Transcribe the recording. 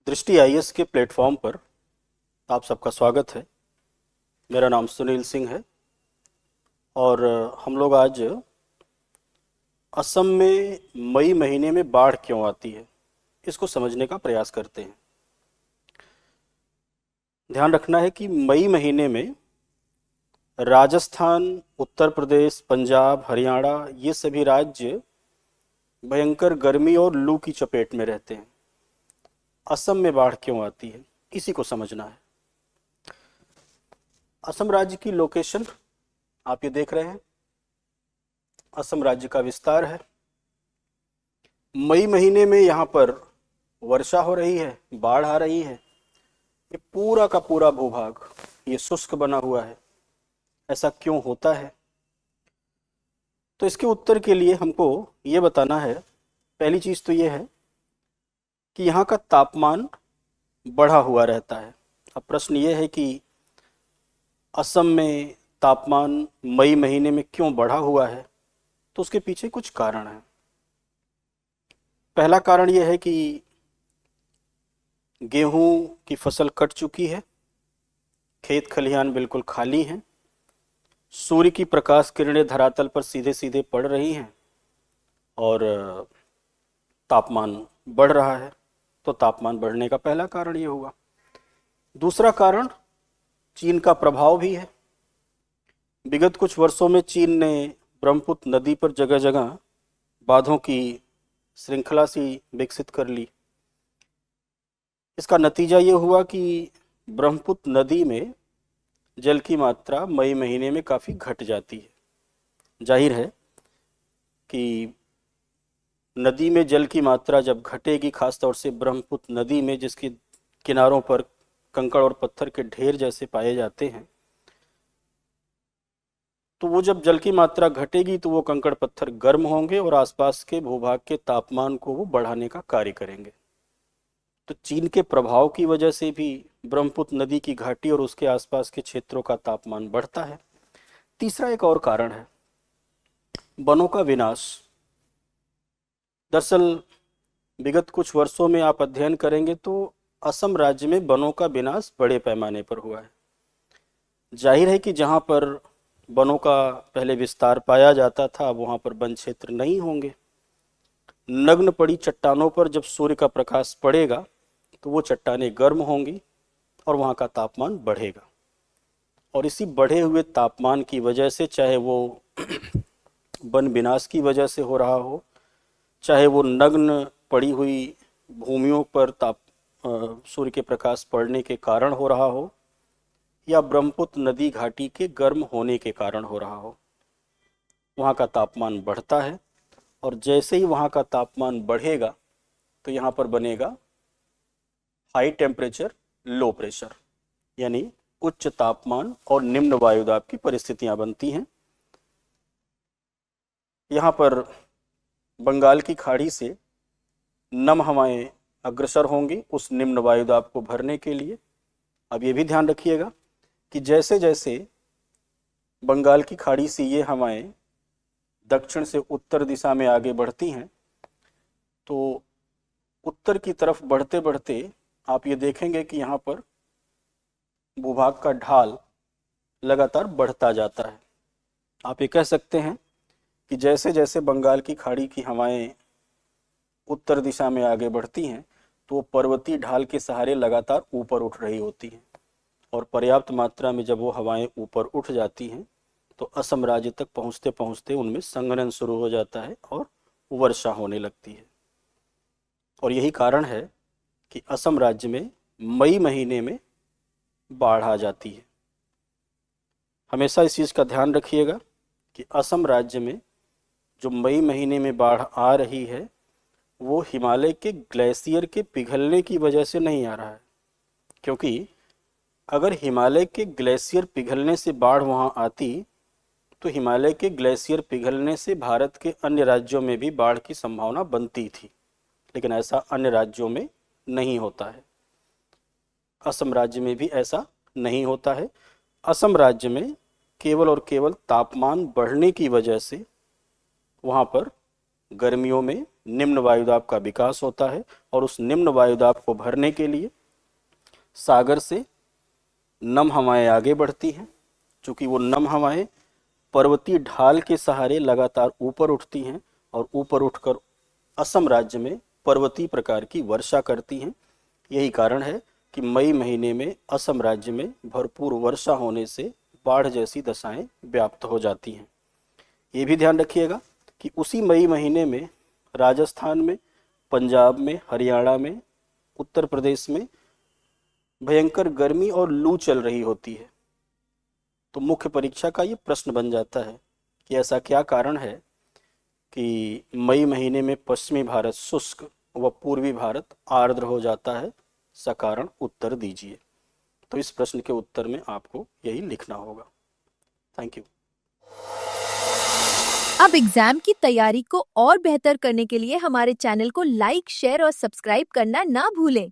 दृष्टि आईएएस के प्लेटफॉर्म पर आप सबका स्वागत है। मेरा नाम सुनील सिंह है और हम लोग आज असम में मई महीने में बाढ़ क्यों आती है इसको समझने का प्रयास करते हैं। ध्यान रखना है कि मई महीने में राजस्थान, उत्तर प्रदेश, पंजाब, हरियाणा ये सभी राज्य भयंकर गर्मी और लू की चपेट में रहते हैं। असम में बाढ़ क्यों आती है इसी को समझना है। असम राज्य की लोकेशन आप ये देख रहे हैं। असम राज्य का विस्तार है। मई महीने में यहाँ पर वर्षा हो रही है, बाढ़ आ रही है। ये पूरा का पूरा भूभाग ये शुष्क बना हुआ है। ऐसा क्यों होता है? तो इसके उत्तर के लिए हमको ये बताना है। पहली चीज़ तो ये है कि यहाँ का तापमान बढ़ा हुआ रहता है। अब प्रश्न ये है कि असम में तापमान मई महीने में क्यों बढ़ा हुआ है? तो उसके पीछे कुछ कारण हैं। पहला कारण यह है कि गेहूं की फसल कट चुकी है, खेत खलिहान बिल्कुल खाली हैं, सूर्य की प्रकाश किरणें धरातल पर सीधे सीधे पड़ रही हैं और तापमान बढ़ रहा है। तो तापमान बढ़ने का पहला कारण ये हुआ। दूसरा कारण चीन का प्रभाव भी है। विगत कुछ वर्षों में चीन ने ब्रह्मपुत्र नदी पर जगह जगह बांधों की श्रृंखला सी विकसित कर ली। इसका नतीजा ये हुआ कि ब्रह्मपुत्र नदी में जल की मात्रा मई महीने में काफ़ी घट जाती है। जाहिर है कि नदी में जल की मात्रा जब घटेगी, खासतौर से ब्रह्मपुत्र नदी में जिसके किनारों पर कंकड़ और पत्थर के ढेर जैसे पाए जाते हैं, तो वो जब जल की मात्रा घटेगी तो वो कंकड़ पत्थर गर्म होंगे और आसपास के भूभाग के तापमान को वो बढ़ाने का कार्य करेंगे। तो चीन के प्रभाव की वजह से भी ब्रह्मपुत्र नदी की घाटी और उसके आसपास के क्षेत्रों का तापमान बढ़ता है। तीसरा एक और कारण है वनों का विनाश। दरअसल विगत कुछ वर्षों में आप अध्ययन करेंगे तो असम राज्य में वनों का विनाश बड़े पैमाने पर हुआ है। जाहिर है कि जहाँ पर वनों का पहले विस्तार पाया जाता था वहाँ पर वन क्षेत्र नहीं होंगे। नग्न पड़ी चट्टानों पर जब सूर्य का प्रकाश पड़ेगा तो वो चट्टानें गर्म होंगी और वहाँ का तापमान बढ़ेगा। और इसी बढ़े हुए तापमान की वजह से, चाहे वो वन विनाश की वजह से हो रहा हो, चाहे वो नग्न पड़ी हुई भूमियों पर सूर्य के प्रकाश पड़ने के कारण हो रहा हो, या ब्रह्मपुत्र नदी घाटी के गर्म होने के कारण हो रहा हो, वहाँ का तापमान बढ़ता है। और जैसे ही वहाँ का तापमान बढ़ेगा तो यहाँ पर बनेगा हाई टेम्परेचर लो प्रेशर, यानी उच्च तापमान और निम्न वायुदाब की परिस्थितियाँ बनती हैं। यहाँ पर बंगाल की खाड़ी से नम हवाएं अग्रसर होंगी उस निम्न वायुदाब को भरने के लिए। अब ये भी ध्यान रखिएगा कि जैसे जैसे बंगाल की खाड़ी से ये हवाएं दक्षिण से उत्तर दिशा में आगे बढ़ती हैं तो उत्तर की तरफ बढ़ते बढ़ते आप ये देखेंगे कि यहाँ पर भूभाग का ढाल लगातार बढ़ता जाता है। आप ये कह सकते हैं कि जैसे जैसे बंगाल की खाड़ी की हवाएं उत्तर दिशा में आगे बढ़ती हैं तो पर्वतीय ढाल के सहारे लगातार ऊपर उठ रही होती हैं, और पर्याप्त मात्रा में जब वो हवाएं ऊपर उठ जाती हैं तो असम राज्य तक पहुंचते पहुंचते उनमें संघनन शुरू हो जाता है और वर्षा होने लगती है। और यही कारण है कि असम राज्य में मई महीने में बाढ़ आ जाती है। हमेशा इस चीज़ का ध्यान रखिएगा कि असम राज्य में जो मई महीने में बाढ़ आ रही है वो हिमालय के ग्लेशियर के पिघलने की वजह से नहीं आ रहा है। क्योंकि अगर हिमालय के ग्लेशियर पिघलने से बाढ़ वहाँ आती तो हिमालय के ग्लेशियर पिघलने से भारत के अन्य राज्यों में भी बाढ़ की संभावना बनती थी, लेकिन ऐसा अन्य राज्यों में नहीं होता है। असम राज्य में भी ऐसा नहीं होता है। असम राज्य में केवल और केवल तापमान बढ़ने की वजह से वहाँ पर गर्मियों में निम्न वायुदाब का विकास होता है और उस निम्न वायुदाब को भरने के लिए सागर से नम हवाएं आगे बढ़ती हैं। चूँकि वो नम हवाएं पर्वतीय ढाल के सहारे लगातार ऊपर उठती हैं और ऊपर उठकर असम राज्य में पर्वतीय प्रकार की वर्षा करती हैं। यही कारण है कि मई महीने में असम राज्य में भरपूर वर्षा होने से बाढ़ जैसी दशाएं व्याप्त हो जाती हैं। ये भी ध्यान रखिएगा कि उसी मई महीने में राजस्थान में, पंजाब में, हरियाणा में, उत्तर प्रदेश में भयंकर गर्मी और लू चल रही होती है। तो मुख्य परीक्षा का ये प्रश्न बन जाता है कि ऐसा क्या कारण है कि मई महीने में पश्चिमी भारत शुष्क व पूर्वी भारत आर्द्र हो जाता है। सकारण उत्तर दीजिए। तो इस प्रश्न के उत्तर में आपको यही लिखना होगा। Thank you. अब एग्जाम की तैयारी को और बेहतर करने के लिए हमारे चैनल को लाइक, शेयर और सब्सक्राइब करना ना भूलें।